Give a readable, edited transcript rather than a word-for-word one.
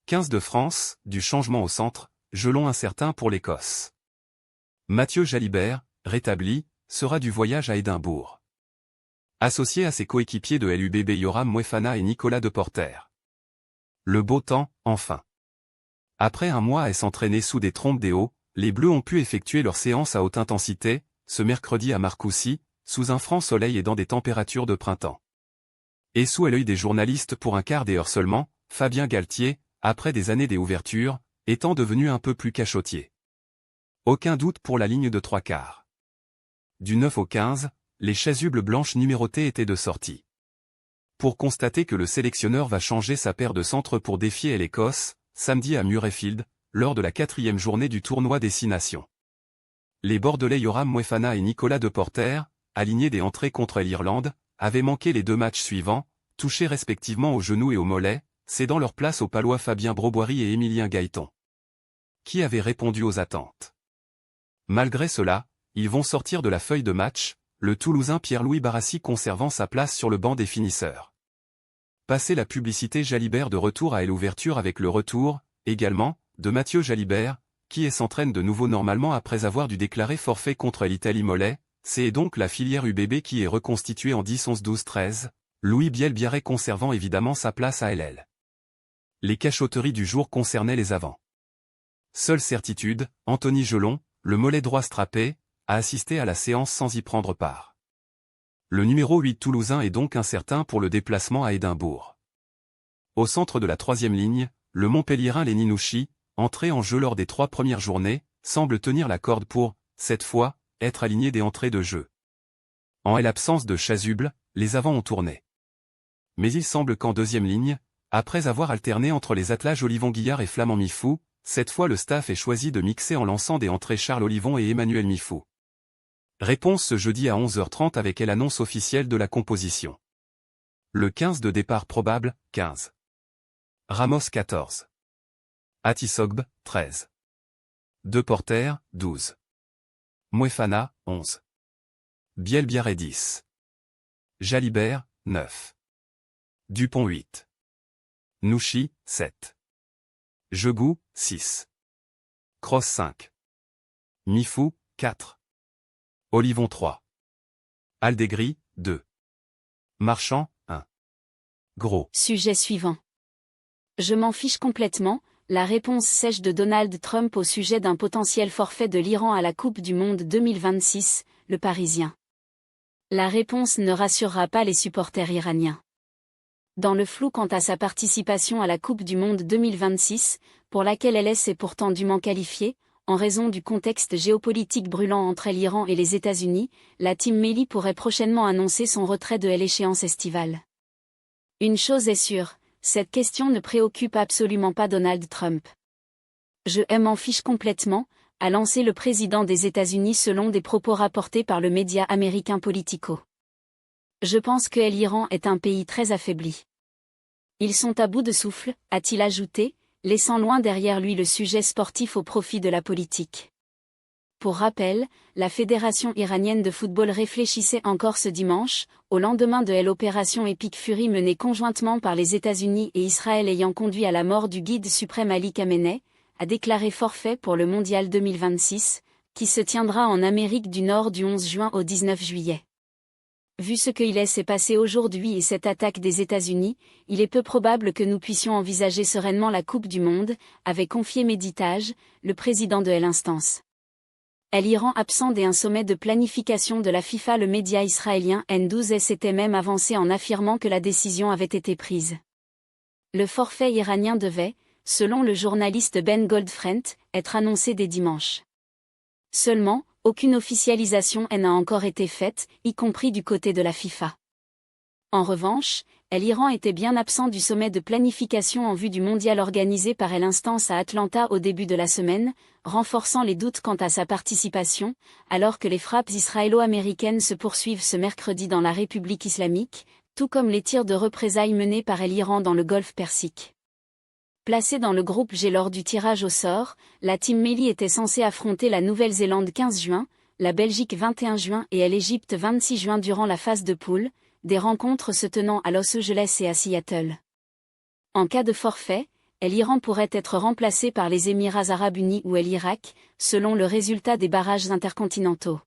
15 de France, du changement au centre, gelon incertain pour l'Écosse. Mathieu Jalibert, rétabli, sera du voyage à Édimbourg. Associé à ses coéquipiers de l'UBB Yoram Moefana et Nicolas Deporter. Le beau temps, enfin. Après un mois à s'entraîner sous des trompes des hauts, les Bleus ont pu effectuer leur séance à haute intensité, ce mercredi à Marcoussis, sous un franc soleil et dans des températures de printemps. Et sous l'œil des journalistes pour un quart d'heure seulement, Fabien Galtier, après des années des ouvertures, étant devenu un peu plus cachotier. Aucun doute pour la ligne de 3/4. Du 9 au 15, les chasubles blanches numérotées étaient de sortie. Pour constater que le sélectionneur va changer sa paire de centres pour défier l'Écosse, samedi à Murrayfield, lors de la 4e journée du tournoi des 6 nations. Les Bordelais Yoram Moefana et Nicolas Deporter, alignés des entrées contre l'Irlande, avaient manqué les 2 matchs suivants, touchés respectivement au genou et au mollet, cédant leur place aux Palois Fabien Broboiry et Émilien Gaëton. Qui avait répondu aux attentes. Malgré cela, ils vont sortir de la feuille de match, le Toulousain Pierre-Louis Barassi conservant sa place sur le banc des finisseurs. Passé la publicité, Jalibert de retour à l'ouverture avec le retour, également, de Mathieu Jalibert, qui s'entraîne de nouveau normalement après avoir dû déclarer forfait contre l'Italie Mollet, c'est donc la filière UBB qui est reconstituée en 10-11-12-13, Louis Bielbiarré conservant évidemment sa place à LL. Les cachotteries du jour concernaient les avants. Seule certitude, Anthony Gelon, le mollet droit strappé, a assisté à la séance sans y prendre part. Le numéro 8 toulousain est donc incertain pour le déplacement à Édimbourg. Au centre de la 3e ligne, le Montpelliérain Lenny Nouchi, entré en jeu lors des 3 premières journées, semble tenir la corde pour, cette fois, être aligné des entrées de jeu. En l'absence de chasuble, les avants ont tourné. Mais il semble qu'en 2e ligne, après avoir alterné entre les attelages Olivon Guillard et Flamand Mifou, cette fois le staff ait choisi de mixer en lançant des entrées Charles Olivon et Emmanuel Mifou. Réponse ce jeudi à 11h30 avec l'annonce officielle de la composition. Le 15 de départ probable, 15. Ramos 14. Atisogb, 13. Deporter, 12. Moefana, 11. Bielbiarré 10. Jalibert, 9. Dupont 8. Nouchi, 7. Jegou, 6. Cross 5. Mifou, 4. Olivon 3. Aldegri, 2. Marchand, 1. Gros. Sujet suivant. Je m'en fiche complètement, la réponse sèche de Donald Trump au sujet d'un potentiel forfait de l'Iran à la Coupe du Monde 2026, Le Parisien. La réponse ne rassurera pas les supporters iraniens. Dans le flou quant à sa participation à la Coupe du Monde 2026, pour laquelle LS est pourtant dûment qualifiée, en raison du contexte géopolitique brûlant entre l'Iran et les États-Unis, la Team Melli pourrait prochainement annoncer son retrait de l'échéance estivale. Une chose est sûre, cette question ne préoccupe absolument pas Donald Trump. Je m'en fiche complètement, a lancé le président des États-Unis selon des propos rapportés par le média américain Politico. Je pense que l'Iran est un pays très affaibli. Ils sont à bout de souffle, a-t-il ajouté, laissant loin derrière lui le sujet sportif au profit de la politique. Pour rappel, la Fédération iranienne de football réfléchissait encore ce dimanche, au lendemain de l'opération Epic Fury menée conjointement par les États-Unis et Israël ayant conduit à la mort du guide suprême Ali Khamenei, à déclarer forfait pour le Mondial 2026, qui se tiendra en Amérique du Nord du 11 juin au 19 juillet. Vu ce qu'il s'est passé aujourd'hui et cette attaque des États-Unis, il est peu probable que nous puissions envisager sereinement la Coupe du Monde, avait confié Meditage, le président de l'instance. L'Iran absent d'un sommet de planification de la FIFA. Le média israélien N12 s'était même avancé en affirmant que la décision avait été prise. Le forfait iranien devait, selon le journaliste Ben Goldfrent, être annoncé dès dimanche. Seulement, aucune officialisation n'a encore été faite, y compris du côté de la FIFA. En revanche, l'Iran était bien absent du sommet de planification en vue du mondial organisé par l'instance à Atlanta au début de la semaine, renforçant les doutes quant à sa participation, alors que les frappes israélo-américaines se poursuivent ce mercredi dans la République islamique, tout comme les tirs de représailles menés par l'Iran dans le golfe Persique. Placée dans le groupe G lors du tirage au sort, la Team Melli était censée affronter la Nouvelle-Zélande 15 juin, la Belgique 21 juin et l'Égypte 26 juin durant la phase de poule, des rencontres se tenant à Los Angeles et à Seattle. En cas de forfait, l'Iran pourrait être remplacé par les Émirats arabes unis ou l'Irak, selon le résultat des barrages intercontinentaux.